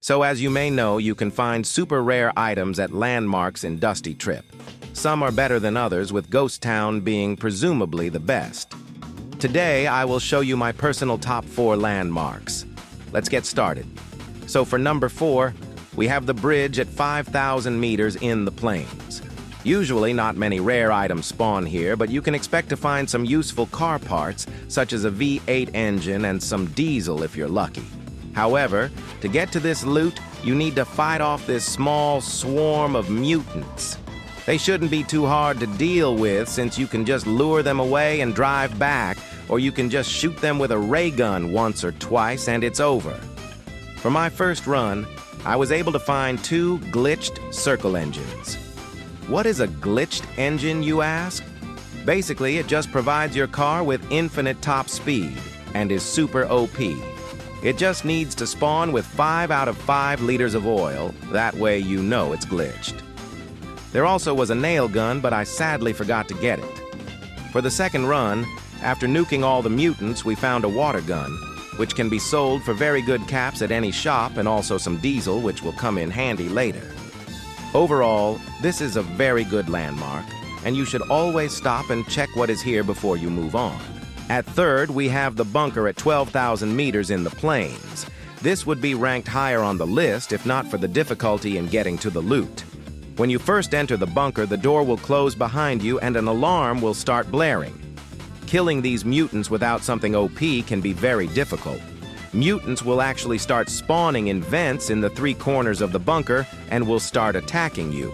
So as you may know, you can find super rare items at landmarks in Dusty Trip. Some are better than others, with Ghost Town being presumably the best. Today, I will show you my personal top 4 landmarks. Let's get started. So for number 4, we have the bridge at 5,000 meters in the plains. Usually not many rare items spawn here, but you can expect to find some useful car parts, such as a V8 engine and some diesel if you're lucky. However, to get to this loot, you need to fight off this small swarm of mutants. They shouldn't be too hard to deal with, since you can just lure them away and drive back, or you can just shoot them with a ray gun once or twice and it's over. For my first run, I was able to find 2 glitched circle engines. What is a glitched engine, you ask? Basically, it just provides your car with infinite top speed and is super OP. It just needs to spawn with 5 out of 5 liters of oil, that way you know it's glitched. There also was a nail gun, but I sadly forgot to get it. For the second run, after nuking all the mutants, we found a water gun, which can be sold for very good caps at any shop, and also some diesel, which will come in handy later. Overall, this is a very good landmark, and you should always stop and check what is here before you move on. At third, we have the bunker at 12,000 meters in the plains. This would be ranked higher on the list if not for the difficulty in getting to the loot. When you first enter the bunker, the door will close behind you and an alarm will start blaring. Killing these mutants without something OP can be very difficult. Mutants will actually start spawning in vents in the 3 corners of the bunker and will start attacking you.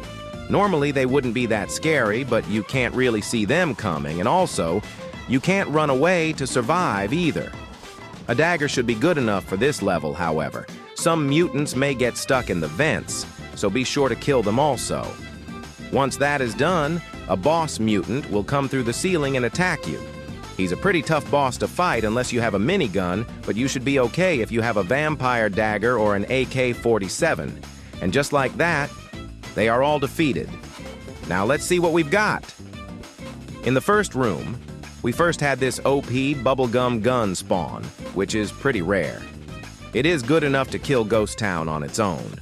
Normally they wouldn't be that scary, but you can't really see them coming, and also, you can't run away to survive either. A dagger should be good enough for this level, however. Some mutants may get stuck in the vents, so be sure to kill them also. Once that is done, a boss mutant will come through the ceiling and attack you. He's a pretty tough boss to fight unless you have a minigun, but you should be okay if you have a vampire dagger or an AK-47. And just like that, they are all defeated. Now let's see what we've got. In the first room, we first had this OP bubblegum gun spawn, which is pretty rare. It is good enough to kill Ghost Town on its own.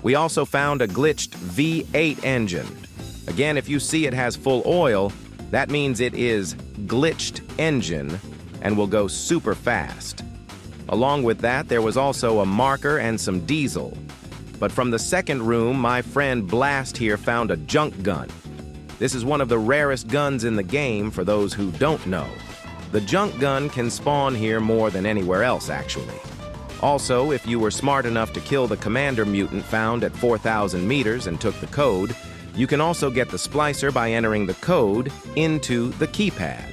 We also found a glitched V8 engine. Again, if you see it has full oil, that means it is glitched engine and will go super fast. Along with that, there was also a marker and some diesel. But from the second room, my friend Blast here found a junk gun. This is one of the rarest guns in the game for those who don't know. The junk gun can spawn here more than anywhere else, actually. Also, if you were smart enough to kill the commander mutant found at 4,000 meters and took the code, you can also get the splicer by entering the code into the keypad.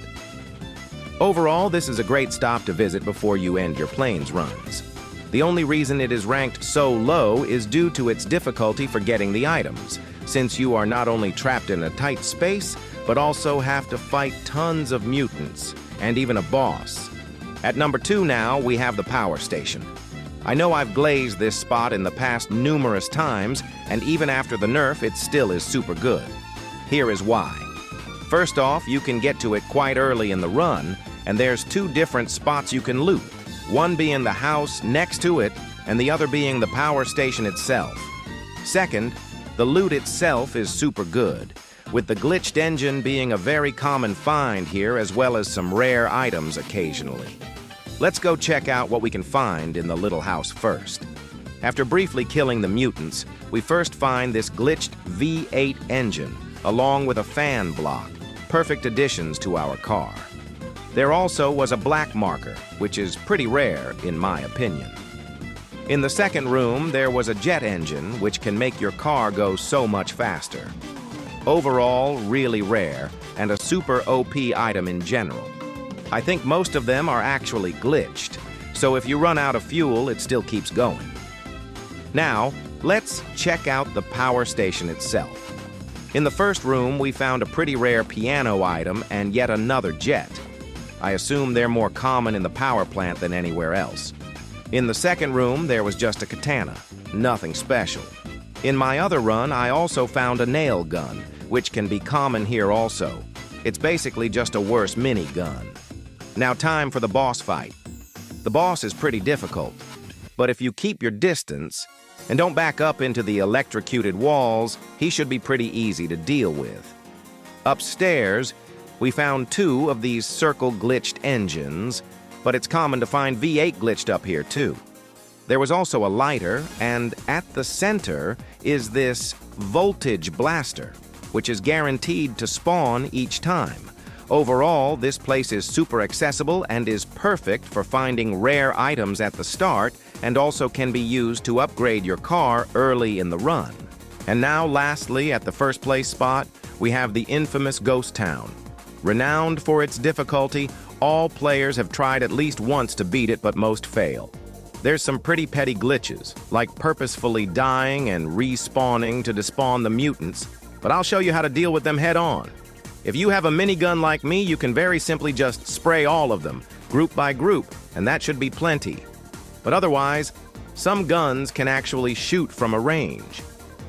Overall, this is a great stop to visit before you end your plains runs. The only reason it is ranked so low is due to its difficulty for getting the items, since you are not only trapped in a tight space, but also have to fight tons of mutants, and even a boss. At number 2 now, we have the power station. I know I've glazed this spot in the past numerous times, and even after the nerf, it still is super good. Here is why. First off, you can get to it quite early in the run, and there's 2 different spots you can loot, one being the house next to it, and the other being the power station itself. Second, the loot itself is super good, with the glitched engine being a very common find here, as well as some rare items occasionally. Let's go check out what we can find in the little house first. After briefly killing the mutants, we first find this glitched V8 engine, along with a fan block, perfect additions to our car. There also was a black marker, which is pretty rare in my opinion. In the second room, there was a jet engine, which can make your car go so much faster. Overall, really rare, and a super OP item in general. I think most of them are actually glitched, so if you run out of fuel, it still keeps going. Now, let's check out the power station itself. In the first room, we found a pretty rare piano item and yet another jet. I assume they're more common in the power plant than anywhere else. In the second room, there was just a katana, nothing special. In my other run, I also found a nail gun, which can be common here also. It's basically just a worse minigun. Now time for the boss fight. The boss is pretty difficult, but if you keep your distance, And don't back up into the electrocuted walls, he should be pretty easy to deal with. Upstairs, we found 2 of these circle glitched engines, but it's common to find V8 glitched up here too. There was also a lighter, and at the center is this voltage blaster, which is guaranteed to spawn each time. Overall, this place is super accessible and is perfect for finding rare items at the start, and also can be used to upgrade your car early in the run. And now, lastly, at the first place spot, we have the infamous Ghost Town. Renowned for its difficulty, all players have tried at least once to beat it, but most fail. There's some pretty petty glitches, like purposefully dying and respawning to despawn the mutants, but I'll show you how to deal with them head-on. If you have a minigun like me, you can very simply just spray all of them, group by group, and that should be plenty. But otherwise, some guns can actually shoot from a range.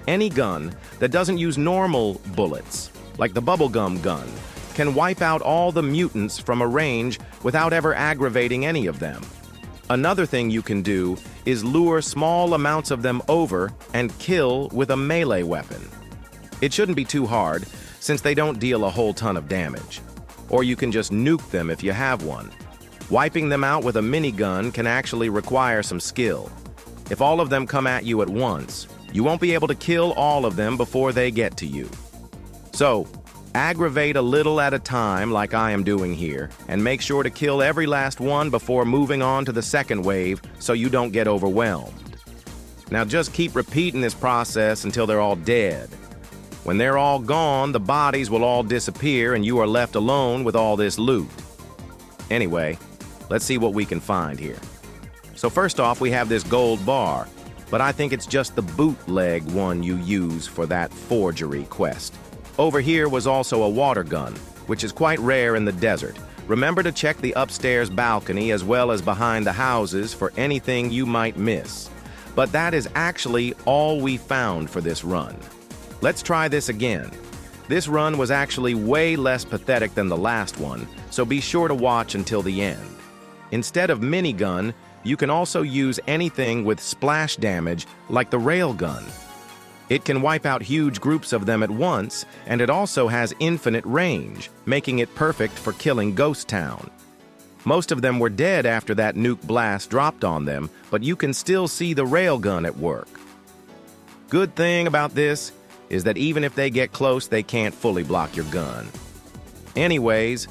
Any gun that doesn't use normal bullets, like the bubblegum gun, can wipe out all the mutants from a range without ever aggravating any of them. Another thing you can do is lure small amounts of them over and kill with a melee weapon. It shouldn't be too hard, since they don't deal a whole ton of damage. Or you can just nuke them if you have one. Wiping them out with a minigun can actually require some skill. If all of them come at you at once, you won't be able to kill all of them before they get to you. So, aggravate a little at a time like I am doing here, and make sure to kill every last one before moving on to the second wave so you don't get overwhelmed. Now just keep repeating this process until they're all dead. When they're all gone, the bodies will all disappear and you are left alone with all this loot. Anyway, let's see what we can find here. So first off, we have this gold bar, but I think it's just the bootleg one you use for that forgery quest. Over here was also a water gun, which is quite rare in the desert. Remember to check the upstairs balcony as well as behind the houses for anything you might miss. But that is actually all we found for this run. Let's try this again. This run was actually way less pathetic than the last one, so be sure to watch until the end. Instead of minigun, you can also use anything with splash damage like the railgun. It can wipe out huge groups of them at once, and it also has infinite range, making it perfect for killing Ghost Town. Most of them were dead after that nuke blast dropped on them, but you can still see the railgun at work. Good thing about this is that even if they get close, they can't fully block your gun. Anyways,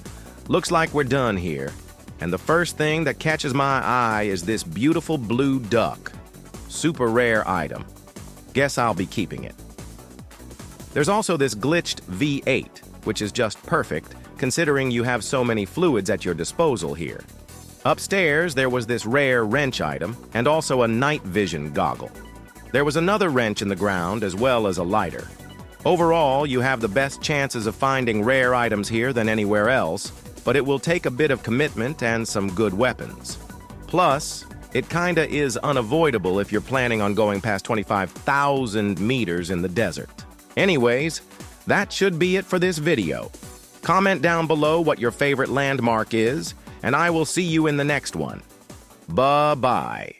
looks like we're done here, and the first thing that catches my eye is this beautiful blue duck. Super rare item. Guess I'll be keeping it. There's also this glitched V8, which is just perfect, considering you have so many fluids at your disposal here. Upstairs, there was this rare wrench item, and also a night vision goggle. There was another wrench in the ground, as well as a lighter. Overall, you have the best chances of finding rare items here than anywhere else, but it will take a bit of commitment and some good weapons. Plus, it kinda is unavoidable if you're planning on going past 25,000 meters in the desert. Anyways, that should be it for this video. Comment down below what your favorite landmark is, and I will see you in the next one. Bye-bye.